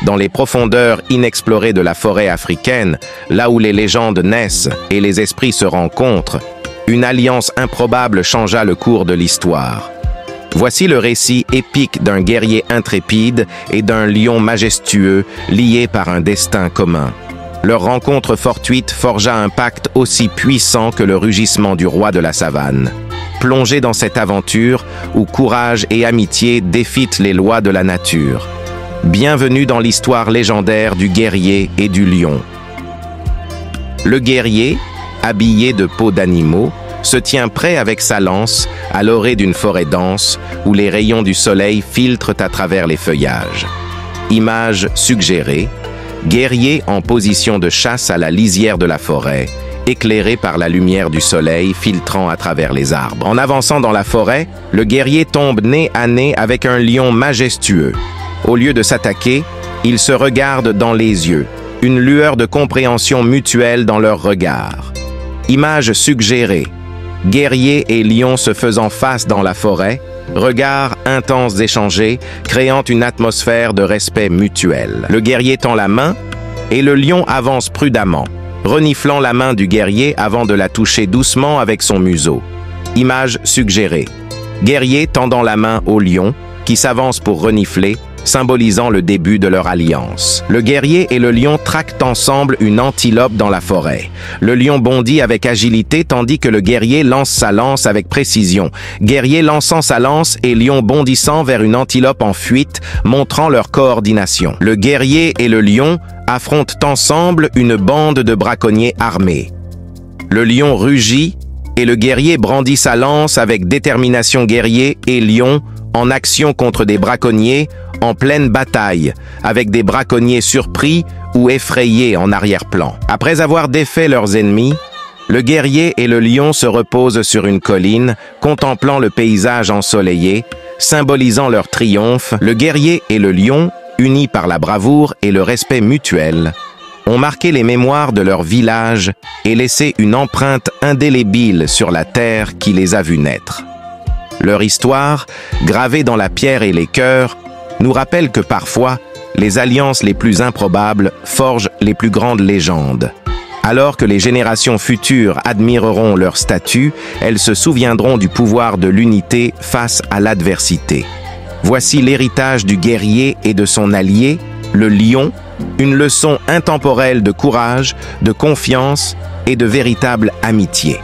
dans les profondeurs inexplorées de la forêt africaine, là où les légendes naissent et les esprits se rencontrent, une alliance improbable changea le cours de l'histoire. Voici le récit épique d'un guerrier intrépide et d'un lion majestueux liés par un destin commun. Leur rencontre fortuite forgea un pacte aussi puissant que le rugissement du roi de la savane. Plongez dans cette aventure où courage et amitié défient les lois de la nature. Bienvenue dans l'histoire légendaire du guerrier et du lion. Le guerrier, habillé de peaux d'animaux, se tient prêt avec sa lance à l'orée d'une forêt dense où les rayons du soleil filtrent à travers les feuillages. Image suggérée, guerrier en position de chasse à la lisière de la forêt, éclairé par la lumière du soleil filtrant à travers les arbres. En avançant dans la forêt, le guerrier tombe nez à nez avec un lion majestueux. Au lieu de s'attaquer, ils se regardent dans les yeux, une lueur de compréhension mutuelle dans leurs regards. Image suggérée, guerrier et lion se faisant face dans la forêt, regards intenses échangés, créant une atmosphère de respect mutuel. Le guerrier tend la main et le lion avance prudemment, reniflant la main du guerrier avant de la toucher doucement avec son museau. Image suggérée, guerrier tendant la main au lion, qui s'avance pour renifler, symbolisant le début de leur alliance. Le guerrier et le lion traquent ensemble une antilope dans la forêt. Le lion bondit avec agilité tandis que le guerrier lance sa lance avec précision. Guerrier lançant sa lance et lion bondissant vers une antilope en fuite, montrant leur coordination. Le guerrier et le lion affrontent ensemble une bande de braconniers armés. Le lion rugit et le guerrier brandit sa lance avec détermination. Guerrier et lion en action contre des braconniers en pleine bataille, avec des braconniers surpris ou effrayés en arrière-plan. Après avoir défait leurs ennemis, le guerrier et le lion se reposent sur une colline, contemplant le paysage ensoleillé, symbolisant leur triomphe. Le guerrier et le lion, unis par la bravoure et le respect mutuel, ont marqué les mémoires de leur village et laissé une empreinte indélébile sur la terre qui les a vus naître. Leur histoire, gravée dans la pierre et les cœurs, nous rappelle que parfois, les alliances les plus improbables forgent les plus grandes légendes. Alors que les générations futures admireront leur statut, elles se souviendront du pouvoir de l'unité face à l'adversité. Voici l'héritage du guerrier et de son allié, le lion, une leçon intemporelle de courage, de confiance et de véritable amitié.